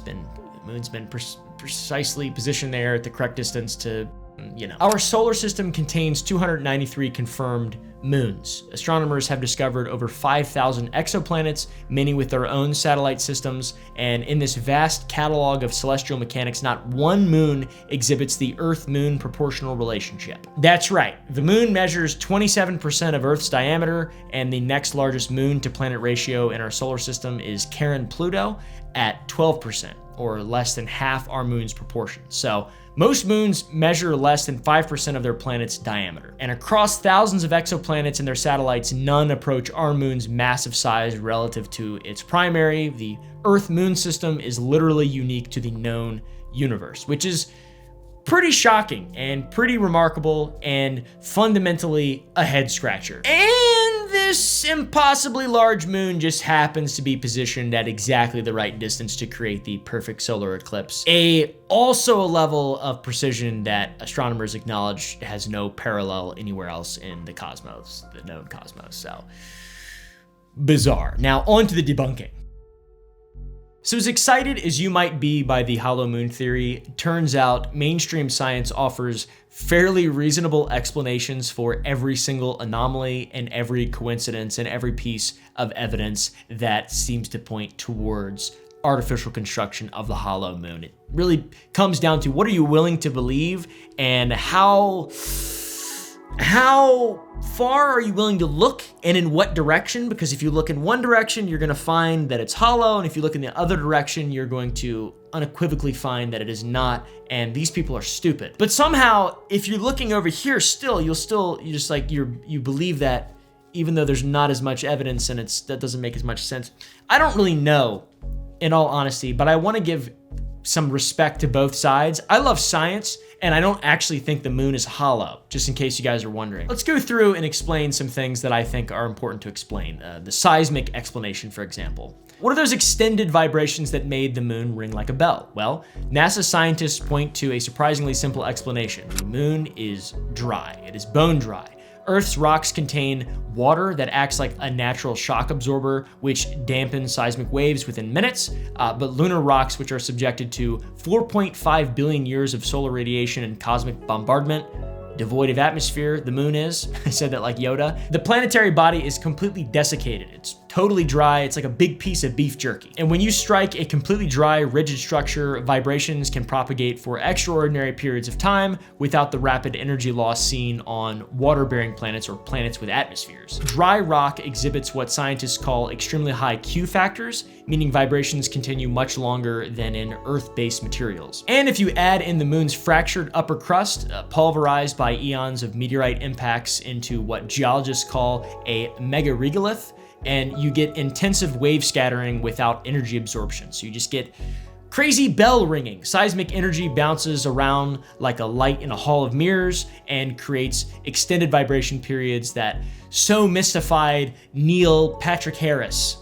A: The moon's been precisely positioned there at the correct distance to, Our solar system contains 293 confirmed moons. Astronomers have discovered over 5,000 exoplanets, many with their own satellite systems, and in this vast catalog of celestial mechanics, not one moon exhibits the Earth-Moon proportional relationship. That's right, the moon measures 27% of Earth's diameter, and the next largest moon-to-planet ratio in our solar system is Charon-Pluto at 12%. Or less than half our moon's proportion. So most moons measure less than 5% of their planet's diameter. And across thousands of exoplanets and their satellites, none approach our moon's massive size relative to its primary. The Earth-Moon system is literally unique to the known universe, which is pretty shocking and pretty remarkable and fundamentally a head scratcher. And this impossibly large moon just happens to be positioned at exactly the right distance to create the perfect solar eclipse. Also a level of precision that astronomers acknowledge has no parallel anywhere else in the cosmos, the known cosmos. So bizarre. Now on to the debunking. So as excited as you might be by the hollow moon theory, turns out mainstream science offers fairly reasonable explanations for every single anomaly and every coincidence and every piece of evidence that seems to point towards artificial construction of the hollow moon. It really comes down to what are you willing to believe and how far are you willing to look and in what direction? Because if you look in one direction, you're going to find that it's hollow. And if you look in the other direction, you're going to unequivocally find that it is not. And these people are stupid. But somehow, if you're looking over here still, you believe that even though there's not as much evidence and that doesn't make as much sense. I don't really know, in all honesty, but I want to give some respect to both sides. I love science, and I don't actually think the moon is hollow, just in case you guys are wondering. Let's go through and explain some things that I think are important to explain. The seismic explanation, for example. What are those extended vibrations that made the moon ring like a bell? Well, NASA scientists point to a surprisingly simple explanation. The moon is dry. It is bone dry. Earth's rocks contain water that acts like a natural shock absorber, which dampens seismic waves within minutes. But lunar rocks, which are subjected to 4.5 billion years of solar radiation and cosmic bombardment, devoid of atmosphere, the moon is. I said that like Yoda. The planetary body is completely desiccated. It's totally dry. It's like a big piece of beef jerky. And when you strike a completely dry, rigid structure, vibrations can propagate for extraordinary periods of time without the rapid energy loss seen on water-bearing planets or planets with atmospheres. Dry rock exhibits what scientists call extremely high Q factors, meaning vibrations continue much longer than in Earth-based materials. And if you add in the moon's fractured upper crust, pulverized by eons of meteorite impacts into what geologists call a megaregolith, and you get intensive wave scattering without energy absorption. So you just get Crazy bell ringing. Seismic energy bounces around like a light in a hall of mirrors and creates extended vibration periods that so mystified Neil Patrick Harris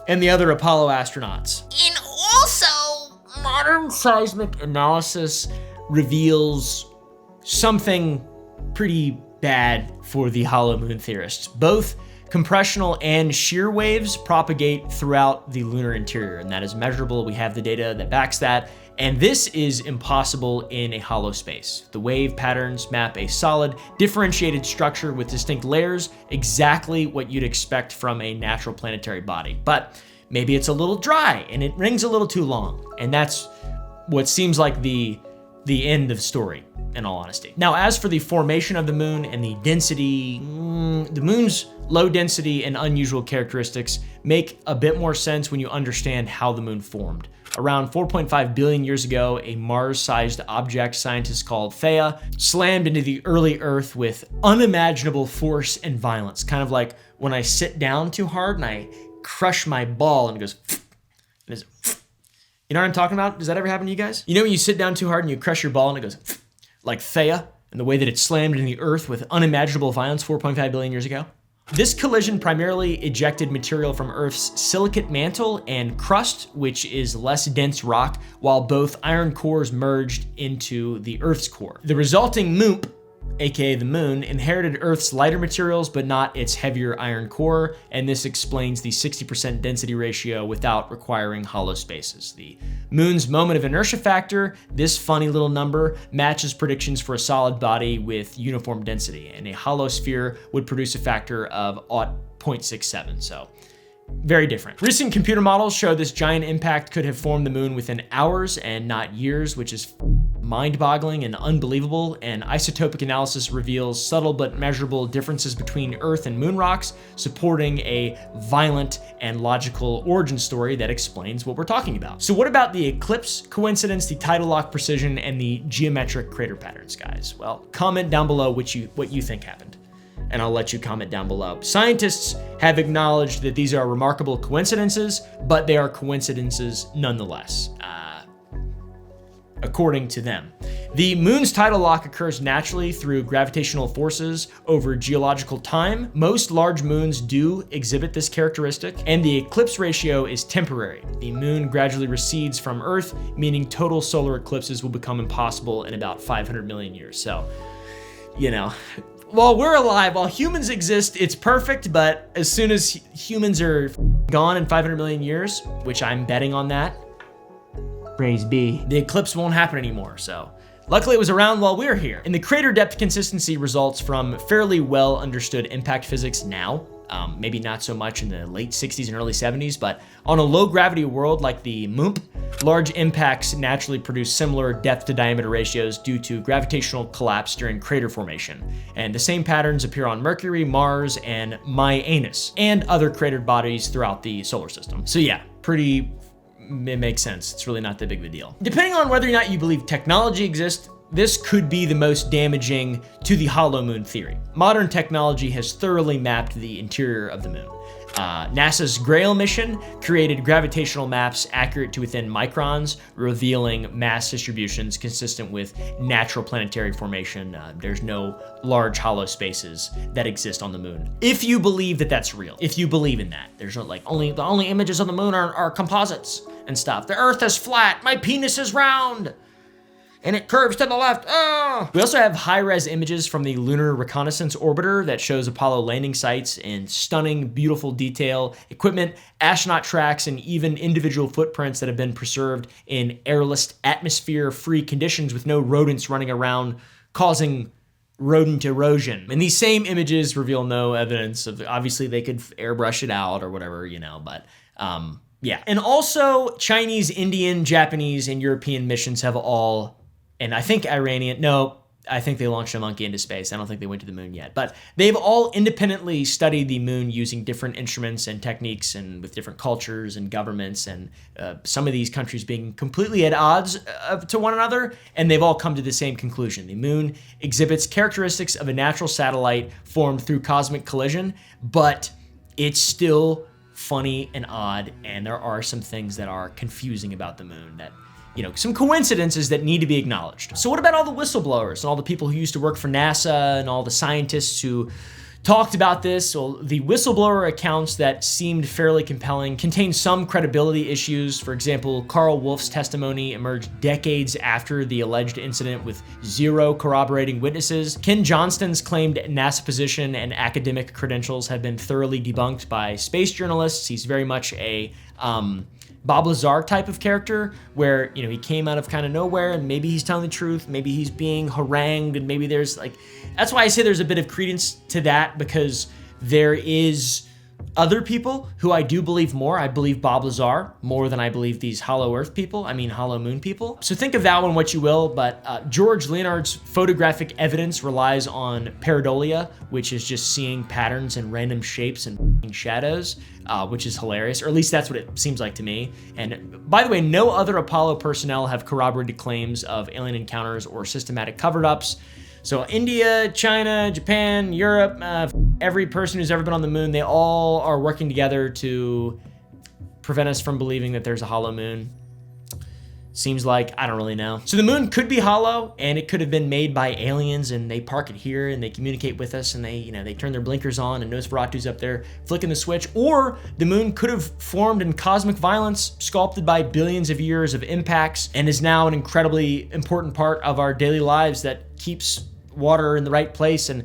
A: and the other Apollo astronauts. And also, modern seismic analysis reveals something pretty bad for the hollow moon theorists. Both compressional and shear waves propagate throughout the lunar interior, and that is measurable. We have the data that backs that, and this is impossible in a hollow space. The wave patterns map a solid, differentiated structure with distinct layers, exactly what you'd expect from a natural planetary body. But maybe it's a little dry, and it rings a little too long, and that's what seems like the end of the story, in all honesty. Now, as for the formation of the moon and the density, the moon's low density and unusual characteristics make a bit more sense when you understand how the moon formed. Around 4.5 billion years ago, a Mars-sized object scientists called Theia slammed into the early Earth with unimaginable force and violence. Kind of like when I sit down too hard and I crush my ball and it goes, and it's, you know what I'm talking about? Does that ever happen to you guys? You know when you sit down too hard and you crush your ball and it goes like Theia, and the way that it slammed into the Earth with unimaginable violence 4.5 billion years ago? This collision primarily ejected material from Earth's silicate mantle and crust, which is less dense rock, while both iron cores merged into the Earth's core. The resulting moop, aka the moon, inherited Earth's lighter materials but not its heavier iron core, and this explains the 60% density ratio without requiring hollow spaces. The moon's moment of inertia factor, this funny little number, matches predictions for a solid body with uniform density, and a hollow sphere would produce a factor of 0.67, so very different. Recent computer models show this giant impact could have formed the moon within hours and not years, which is mind-boggling and unbelievable, and isotopic analysis reveals subtle but measurable differences between Earth and moon rocks, supporting a violent and logical origin story that explains what we're talking about. So what about the eclipse coincidence, the tidal lock precision, and the geometric crater patterns, guys? Well, comment down below what you think happened, and I'll let you comment down below. Scientists have acknowledged that these are remarkable coincidences, but they are coincidences nonetheless, according to them. The moon's tidal lock occurs naturally through gravitational forces over geological time. Most large moons do exhibit this characteristic, and the eclipse ratio is temporary. The moon gradually recedes from Earth, meaning total solar eclipses will become impossible in about 500 million years. So, you know, while we're alive, while humans exist, it's perfect, but as soon as humans are gone in 500 million years, which I'm betting on that, praise be, the eclipse won't happen anymore, so. Luckily, it was around while we were here. And the crater depth consistency results from fairly well understood impact physics now. Maybe not so much in the late 60s and early 70s, but on a low gravity world like the Moomp, large impacts naturally produce similar depth to diameter ratios due to gravitational collapse during crater formation. And the same patterns appear on Mercury, Mars, and Anus, and other cratered bodies throughout the solar system. So yeah, it makes sense. It's really not that big of a deal. Depending on whether or not you believe technology exists, this could be the most damaging to the hollow moon theory. Modern technology has thoroughly mapped the interior of the moon. NASA's Grail mission created gravitational maps accurate to within microns, revealing mass distributions consistent with natural planetary formation. There's no large hollow spaces that exist on the moon. If you believe that that's real, if you believe in that, there's no the only images of the moon are composites and stuff. The Earth is flat, my penis is round, and it curves to the left. Oh! We also have high-res images from the Lunar Reconnaissance Orbiter that shows Apollo landing sites in stunning, beautiful detail, equipment, astronaut tracks, and even individual footprints that have been preserved in airless, atmosphere-free conditions with no rodents running around causing rodent erosion. And these same images reveal no evidence of, obviously they could airbrush it out or whatever, but yeah. And also Chinese, Indian, Japanese, and European missions have all, and I think I think they launched a monkey into space. I don't think they went to the moon yet, but they've all independently studied the moon using different instruments and techniques and with different cultures and governments, and some of these countries being completely at odds to one another, and they've all come to the same conclusion. The moon exhibits characteristics of a natural satellite formed through cosmic collision, but it's still funny and odd, and there are some things that are confusing about the moon that, some coincidences that need to be acknowledged. So what about all the whistleblowers and all the people who used to work for NASA and all the scientists who talked about this? Well, the whistleblower accounts that seemed fairly compelling contained some credibility issues. For example, Carl Wolf's testimony emerged decades after the alleged incident with 0 corroborating witnesses. Ken Johnston's claimed NASA position and academic credentials have been thoroughly debunked by space journalists. He's very much a Bob Lazar type of character where, he came out of kind of nowhere and maybe he's telling the truth, maybe he's being harangued, and maybe there's that's why I say there's a bit of credence to that, because there is other people who I do believe more. I believe Bob Lazar more than I believe these hollow earth people, hollow moon people. So think of that one what you will, but George Leonard's photographic evidence relies on pareidolia, which is just seeing patterns and random shapes and shadows, which is hilarious, or at least that's what it seems like to me. And by the way, no other Apollo personnel have corroborated claims of alien encounters or systematic cover-ups. So India, China, Japan, Europe, every person who's ever been on the moon, they all are working together to prevent us from believing that there's a hollow moon. Seems like, I don't really know. So the moon could be hollow, and it could have been made by aliens, and they park it here, and they communicate with us, and they turn their blinkers on, and Nosferatu's up there flicking the switch. Or the moon could have formed in cosmic violence, sculpted by billions of years of impacts, and is now an incredibly important part of our daily lives that keeps water in the right place. And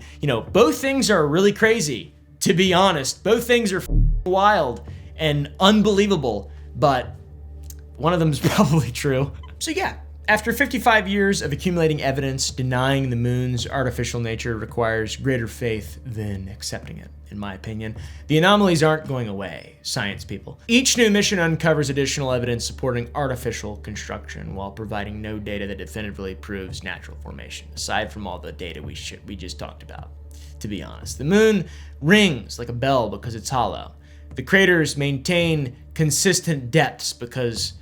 A: both things are really crazy, to be honest. Both things are wild and unbelievable, but one of them is probably true. So yeah, after 55 years of accumulating evidence, denying the moon's artificial nature requires greater faith than accepting it, in my opinion. The anomalies aren't going away, science people. Each new mission uncovers additional evidence supporting artificial construction while providing no data that definitively proves natural formation, aside from all the data we just talked about. To be honest, the moon rings like a bell because it's hollow. The craters maintain consistent depths because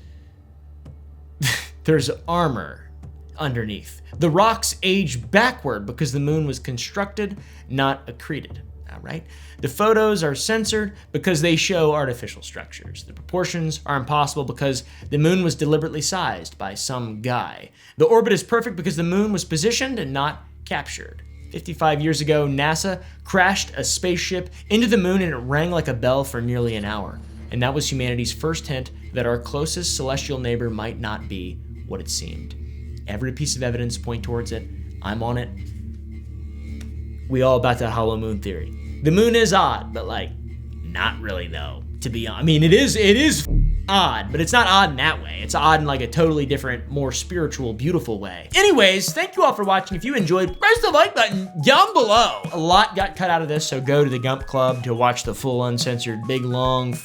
A: there's armor underneath. The rocks age backward because the moon was constructed, not accreted. All right. The photos are censored because they show artificial structures. The proportions are impossible because the moon was deliberately sized by some guy. The orbit is perfect because the moon was positioned and not captured. 55 years ago, NASA crashed a spaceship into the moon and it rang like a bell for nearly an hour. And that was humanity's first hint that our closest celestial neighbor might not be what it seemed. Every piece of evidence point towards it. I'm on it. We all about that hollow moon theory. The moon is odd, but not really though, to be honest. It is odd, but it's not odd in that way. It's odd in a totally different, more spiritual, beautiful way. Anyways, thank you all for watching. If you enjoyed, press the like button down below. A lot got cut out of this, so go to the Gump Club to watch the full uncensored, big, long,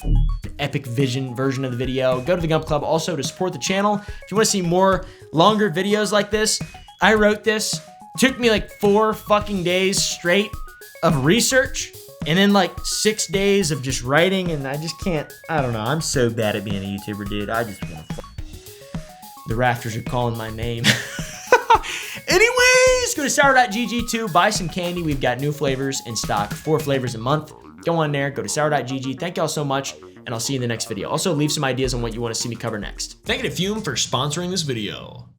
A: epic vision version of the video. Go to the Gump Club also to support the channel. If you want to see more longer videos like this, I wrote this. Took me 4 fucking days straight of research, and then 6 days of just writing, and I just can't, I don't know, I'm so bad at being a YouTuber, dude. I just want to the rafters are calling my name. Anyways, go to sour.gg to buy some candy. We've got new flavors in stock, 4 flavors a month. Go on there, go to sour.gg. Thank y'all so much, and I'll see you in the next video. Also, leave some ideas on what you want to see me cover next.
D: Thank you to Fume for sponsoring this video.